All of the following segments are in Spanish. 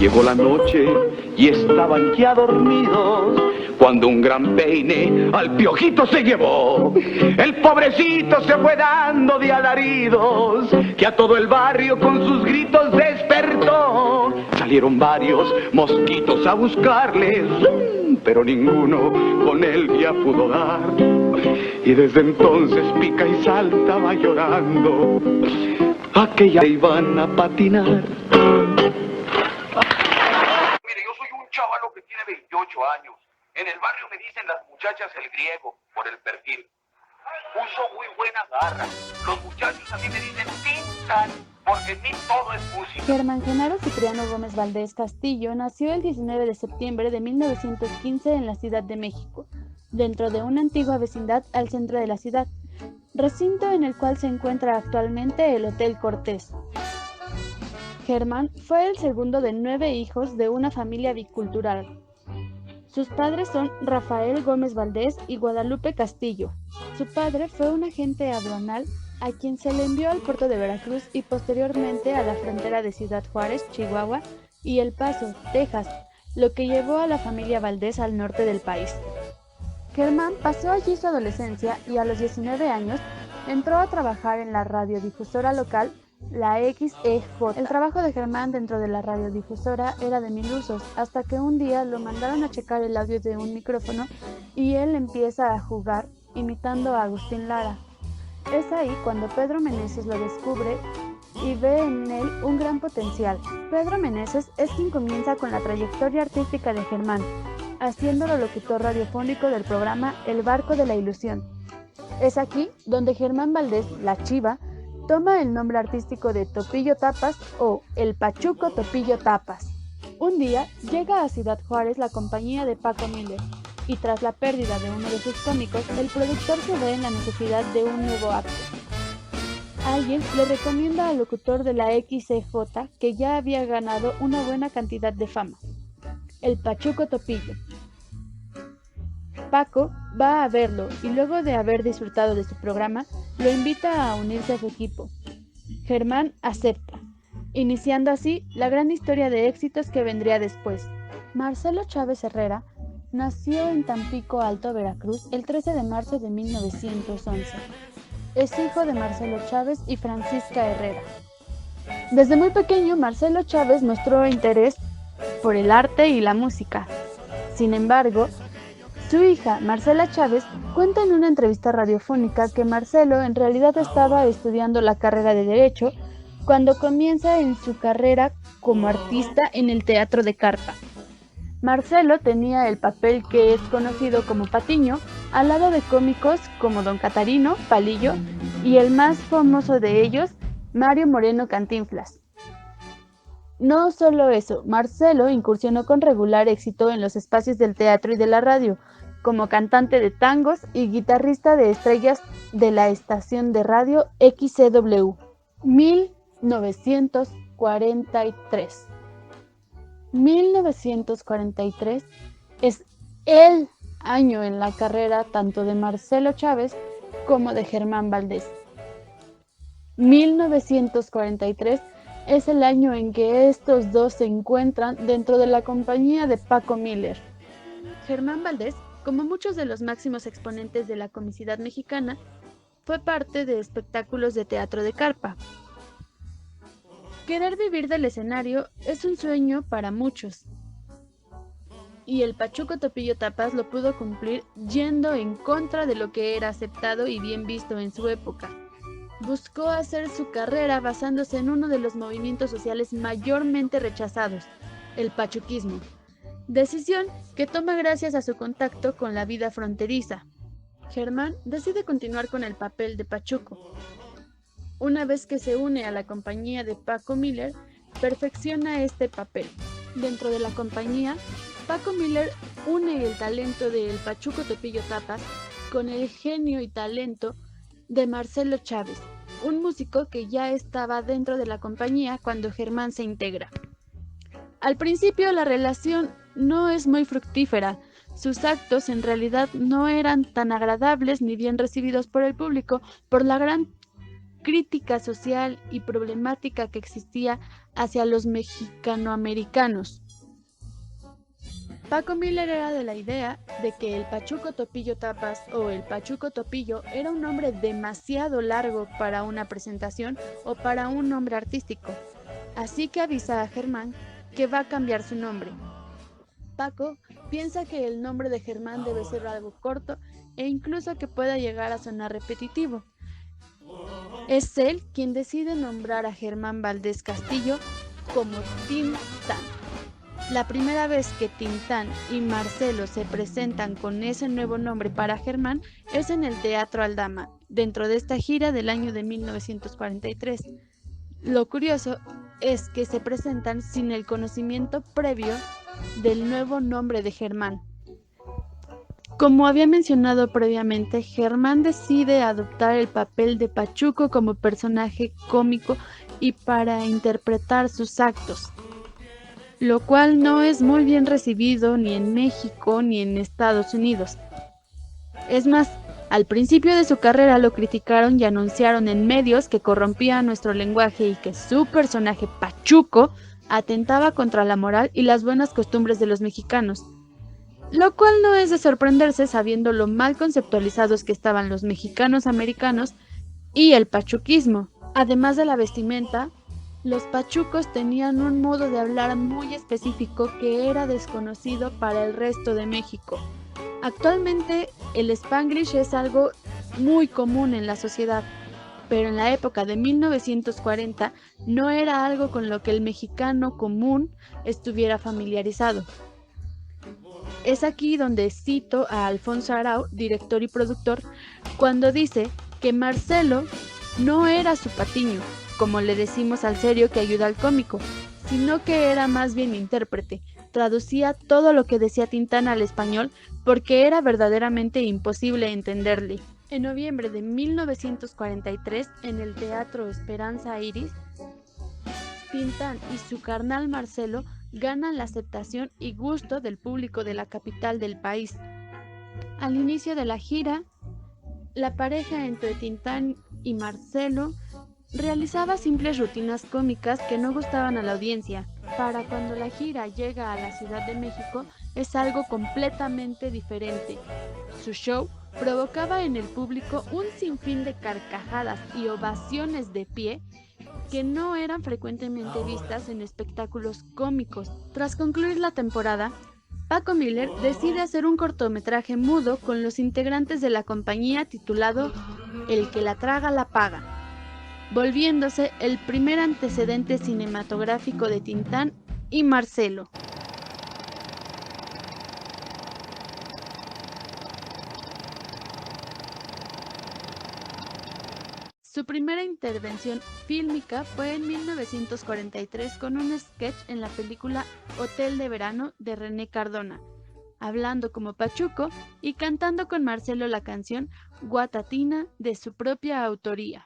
Llegó la noche y estaban ya dormidos cuando un gran peine al piojito se llevó. El pobrecito se fue dando de alaridos que a todo el barrio con sus gritos despertó. Salieron varios mosquitos a buscarles, pero ninguno con él ya pudo dar. Y desde entonces pica y salta va llorando. Aquella iban a patinar. Mire, yo soy un chavalo que tiene 28 años. En el barrio me dicen las muchachas el griego, por el perfil. Uso muy buena garra. Los muchachos a mí me dicen pintan, porque en mí todo es música. Germán Genaro Cipriano Gómez Valdés Castillo nació el 19 de septiembre de 1915 en la Ciudad de México, dentro de una antigua vecindad al centro de la ciudad, recinto en el cual se encuentra actualmente el Hotel Cortés. Germán fue el segundo de 9 hijos de una familia bicultural. Sus padres son Rafael Gómez Valdés y Guadalupe Castillo. Su padre fue un agente aduanal a quien se le envió al puerto de Veracruz y posteriormente a la frontera de Ciudad Juárez, Chihuahua, y El Paso, Texas, lo que llevó a la familia Valdés al norte del país. Germán pasó allí su adolescencia y a los 19 años entró a trabajar en la radiodifusora local, la XEJ. El trabajo de Germán dentro de la radiodifusora era de 1000 usos, hasta que un día lo mandaron a checar el audio de un micrófono y él empieza a jugar imitando a Agustín Lara. Es ahí cuando Pedro Meneses lo descubre y ve en él un gran potencial. Pedro Meneses es quien comienza con la trayectoria artística de Germán, haciéndolo locutor radiofónico del programa El Barco de la Ilusión. Es aquí donde Germán Valdés, la Chiva, toma el nombre artístico de Topillo Tapas o El Pachuco Topillo Tapas. Un día llega a Ciudad Juárez la compañía de Paco Miller y tras la pérdida de uno de sus cómicos, el productor se ve en la necesidad de un nuevo acto. Alguien le recomienda al locutor de la XCJ que ya había ganado una buena cantidad de fama, el Pachuco Topillo. Paco va a verlo y luego de haber disfrutado de su programa, lo invita a unirse a su equipo. Germán acepta, iniciando así la gran historia de éxitos que vendría después. Marcelo Chávez Herrera nació en Tampico Alto, Veracruz, el 13 de marzo de 1911. Es hijo de Marcelo Chávez y Francisca Herrera. Desde muy pequeño, Marcelo Chávez mostró interés por el arte y la música. Sin embargo, su hija, Marcela Chávez, cuenta en una entrevista radiofónica que Marcelo en realidad estaba estudiando la carrera de Derecho cuando comienza en su carrera como artista en el Teatro de Carpa. Marcelo tenía el papel que es conocido como Patiño, al lado de cómicos como Don Catarino, Palillo, y el más famoso de ellos, Mario Moreno Cantinflas. No solo eso, Marcelo incursionó con regular éxito en los espacios del teatro y de la radio, como cantante de tangos y guitarrista de estrellas de la estación de radio XCW. 1943. 1943 es el año en la carrera tanto de Marcelo Chávez como de Germán Valdés. 1943 es el año en que estos dos se encuentran dentro de la compañía de Paco Miller. Germán Valdés, como muchos de los máximos exponentes de la comicidad mexicana, fue parte de espectáculos de teatro de carpa. Querer vivir del escenario es un sueño para muchos, y el Pachuco Topillo Tapas lo pudo cumplir yendo en contra de lo que era aceptado y bien visto en su época. Buscó hacer su carrera basándose en uno de los movimientos sociales mayormente rechazados, el pachuquismo, decisión que toma gracias a su contacto con la vida fronteriza. Germán decide continuar con el papel de Pachuco. Una vez que se une a la compañía de Paco Miller, perfecciona este papel. Dentro de la compañía, Paco Miller une el talento de El Pachuco Topillo Tapas con el genio y talento de Marcelo Chávez, un músico que ya estaba dentro de la compañía cuando Germán se integra. Al principio la relación no es muy fructífera, sus actos en realidad no eran tan agradables ni bien recibidos por el público por la gran crítica social y problemática que existía hacia los mexicanoamericanos. Paco Miller era de la idea de que el Pachuco Topillo Tapas o el Pachuco Topillo era un nombre demasiado largo para una presentación o para un nombre artístico, así que avisa a Germán que va a cambiar su nombre. Paco piensa que el nombre de Germán debe ser algo corto e incluso que pueda llegar a sonar repetitivo. Es él quien decide nombrar a Germán Valdés Castillo como Tintán. La primera vez que Tintán y Marcelo se presentan con ese nuevo nombre para Germán es en el Teatro Aldama, dentro de esta gira del año de 1943. Lo curioso es que se presentan sin el conocimiento previo del nuevo nombre de Germán. Como había mencionado previamente, Germán decide adoptar el papel de Pachuco como personaje cómico y para interpretar sus actos, lo cual no es muy bien recibido ni en México ni en Estados Unidos. Es más, al principio de su carrera lo criticaron y anunciaron en medios que corrompía nuestro lenguaje y que su personaje Pachuco atentaba contra la moral y las buenas costumbres de los mexicanos, lo cual no es de sorprenderse sabiendo lo mal conceptualizados que estaban los mexicanos americanos y el pachuquismo. Además de la vestimenta, los pachucos tenían un modo de hablar muy específico que era desconocido para el resto de México. Actualmente el Spanglish es algo muy común en la sociedad, pero en la época de 1940 no era algo con lo que el mexicano común estuviera familiarizado. Es aquí donde cito a Alfonso Arau, director y productor, cuando dice que Marcelo no era su patiño, como le decimos al serio que ayuda al cómico, sino que era más bien intérprete. Traducía todo lo que decía Tintán al español porque era verdaderamente imposible entenderle. En noviembre de 1943, en el Teatro Esperanza Iris, Tintán y su carnal Marcelo ganan la aceptación y gusto del público de la capital del país. Al inicio de la gira, la pareja entre Tintán y Marcelo realizaba simples rutinas cómicas que no gustaban a la audiencia. Para cuando la gira llega a la Ciudad de México es algo completamente diferente. Su show provocaba en el público un sinfín de carcajadas y ovaciones de pie que no eran frecuentemente vistas en espectáculos cómicos. Tras concluir la temporada, Paco Miller decide hacer un cortometraje mudo con los integrantes de la compañía titulado El que la traga la paga, volviéndose el primer antecedente cinematográfico de Tintán y Marcelo. Su primera intervención fílmica fue en 1943 con un sketch en la película Hotel de Verano de René Cardona, hablando como Pachuco y cantando con Marcelo la canción Guatatina de su propia autoría.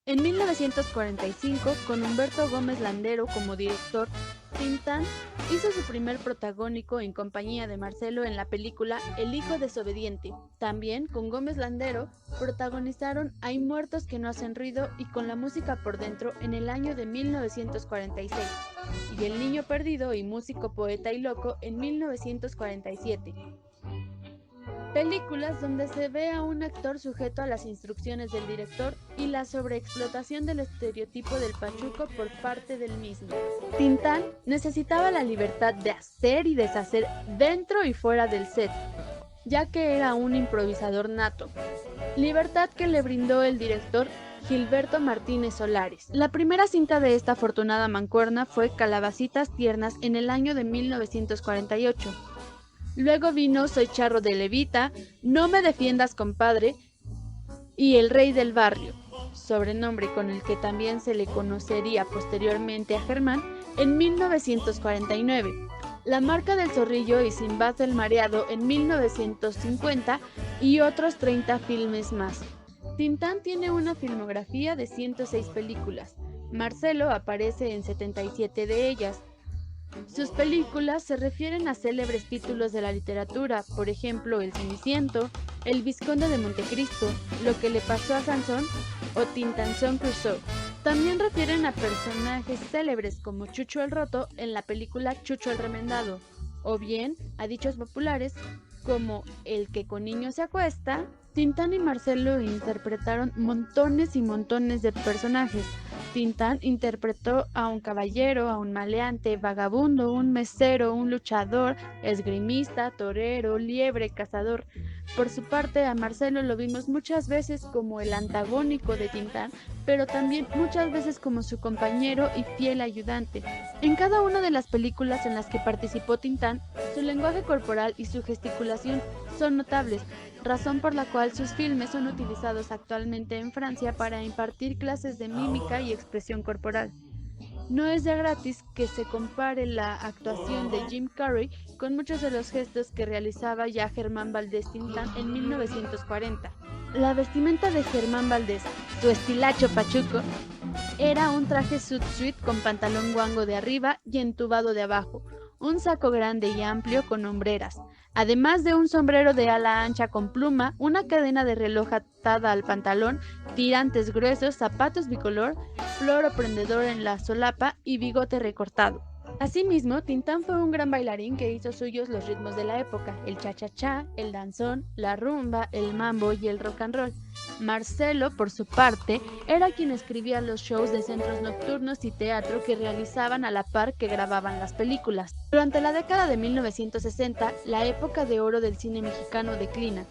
En 1945, con Humberto Gómez Landero como director, Tintán hizo su primer protagónico en compañía de Marcelo en la película El hijo desobediente. También, con Gómez Landero, protagonizaron Hay muertos que no hacen ruido y Con la música por dentro en el año de 1946, y El niño perdido y Músico, poeta y loco en 1947. Películas donde se ve a un actor sujeto a las instrucciones del director y la sobreexplotación del estereotipo del pachuco por parte del mismo. Tintán necesitaba la libertad de hacer y deshacer dentro y fuera del set, ya que era un improvisador nato, libertad que le brindó el director Gilberto Martínez Solares. La primera cinta de esta afortunada mancuerna fue Calabacitas tiernas en el año de 1948. Luego vino Soy charro de Levita, No me defiendas compadre y El rey del barrio, sobrenombre con el que también se le conocería posteriormente a Germán, en 1949. La marca del zorrillo y Sinbad el mareado en 1950 y otros 30 filmes más. Tintán tiene una filmografía de 106 películas, Marcelo aparece en 77 de ellas. Sus películas se refieren a célebres títulos de la literatura, por ejemplo, El Ceniciento, El Vizconde de Montecristo, Lo que le pasó a Sansón o Tintanzón Crusoe. También refieren a personajes célebres como Chucho el Roto en la película Chucho el Remendado, o bien a dichos populares como El que con niños se acuesta. Tintán y Marcelo interpretaron montones y montones de personajes. Tintán interpretó a un caballero, a un maleante, vagabundo, un mesero, un luchador, esgrimista, torero, liebre, cazador. Por su parte, a Marcelo lo vimos muchas veces como el antagónico de Tintán, pero también muchas veces como su compañero y fiel ayudante. En cada una de las películas en las que participó Tintán, su lenguaje corporal y su gesticulación son notables, razón por la cual sus filmes son utilizados actualmente en Francia para impartir clases de mímica y expresión corporal. No es de gratis que se compare la actuación de Jim Carrey con muchos de los gestos que realizaba ya Germán Valdés Tintán en 1940. La vestimenta de Germán Valdés, su estilacho pachuco, era un traje sud-suit con pantalón guango de arriba y entubado de abajo, un saco grande y amplio con hombreras, además de un sombrero de ala ancha con pluma, una cadena de reloj atada al pantalón, tirantes gruesos, zapatos bicolor, floro prendedor en la solapa y bigote recortado. Asimismo, Tintán fue un gran bailarín que hizo suyos los ritmos de la época, el cha-cha-cha, el danzón, la rumba, el mambo y el rock and roll. Marcelo, por su parte, era quien escribía los shows de centros nocturnos y teatro que realizaban a la par que grababan las películas. Durante la década de 1960, la época de oro del cine mexicano declina,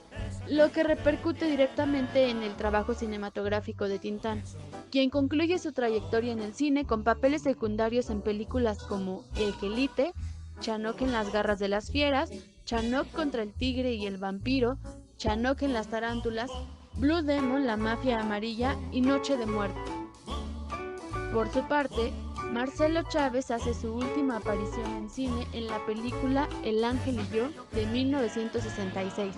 lo que repercute directamente en el trabajo cinematográfico de Tintán, quien concluye su trayectoria en el cine con papeles secundarios en películas como El Quelite, Chanoc en las garras de las fieras, Chanoc contra el tigre y el vampiro, Chanoc en las tarántulas, Blue Demon, la mafia amarilla y Noche de Muerte. Por su parte, Marcelo Chávez hace su última aparición en cine en la película El Ángel y yo de 1966.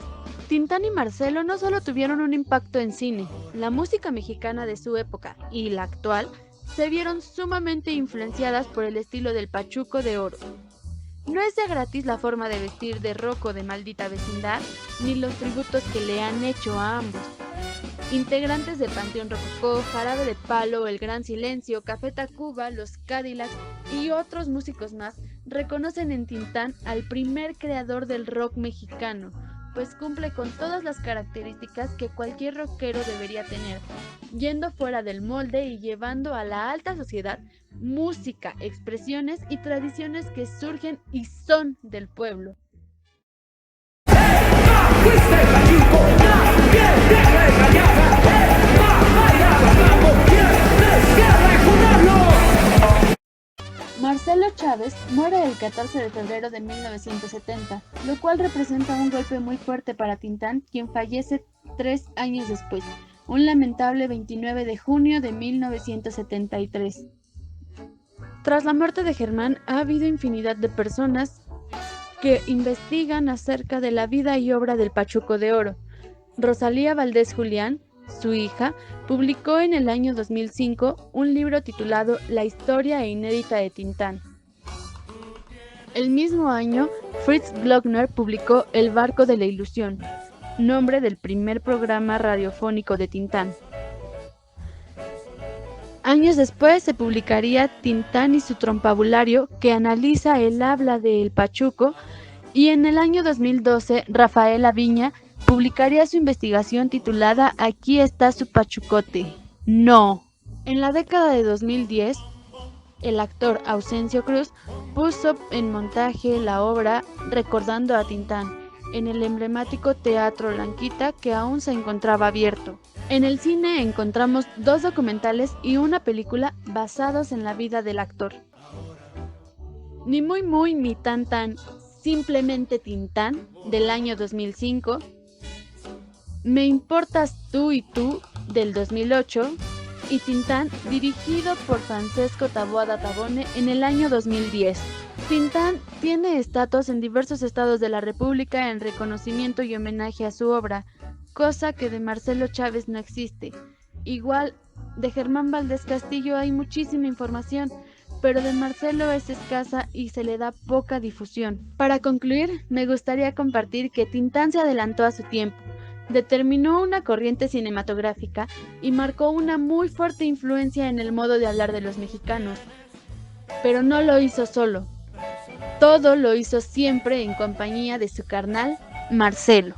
Tintán y Marcelo no solo tuvieron un impacto en cine, la música mexicana de su época y la actual se vieron sumamente influenciadas por el estilo del Pachuco de Oro. No es de gratis la forma de vestir de Rocco de Maldita Vecindad, ni los tributos que le han hecho a ambos. Integrantes de Panteón Rococó, Jarabe de Palo, El Gran Silencio, Café Tacuba, Los Cadillacs y otros músicos más reconocen en Tintán al primer creador del rock mexicano, pues cumple con todas las características que cualquier rockero debería tener, yendo fuera del molde y llevando a la alta sociedad música, expresiones y tradiciones que surgen y son del pueblo. Marcelo Chávez muere el 14 de febrero de 1970, lo cual representa un golpe muy fuerte para Tintán, quien fallece 3 años después, un lamentable 29 de junio de 1973. Tras la muerte de Germán, ha habido infinidad de personas que investigan acerca de la vida y obra del Pachuco de Oro. Rosalía Valdés Julián, su hija, publicó en el año 2005 un libro titulado La historia inédita de Tintán. El mismo año, Fritz Glockner publicó El barco de la ilusión, nombre del primer programa radiofónico de Tintán. Años después se publicaría Tintán y su trompabulario, que analiza el habla del Pachuco, y en el año 2012 Rafael Aviña publicaría su investigación titulada Aquí está su pachucote. No. En la década de 2010, el actor Ausencio Cruz puso en montaje la obra Recordando a Tintán, en el emblemático Teatro Blanquita, que aún se encontraba abierto. En el cine encontramos 2 documentales y una película basados en la vida del actor. Ni muy muy ni tan tan, simplemente Tintán, del año 2005, Me importas tú y tú, del 2008, y Tintán, dirigido por Francesco Taboada Tabone, en el año 2010. Tintán tiene estatuas en diversos estados de la República en reconocimiento y homenaje a su obra, cosa que de Marcelo Chávez no existe. Igual De Germán Valdés Castillo hay muchísima información, pero de Marcelo es escasa y se le da poca difusión. Para concluir, me gustaría compartir que Tintán se adelantó a su tiempo, determinó una corriente cinematográfica y marcó una muy fuerte influencia en el modo de hablar de los mexicanos. Pero no lo hizo solo. Todo lo hizo siempre en compañía de su carnal, Marcelo.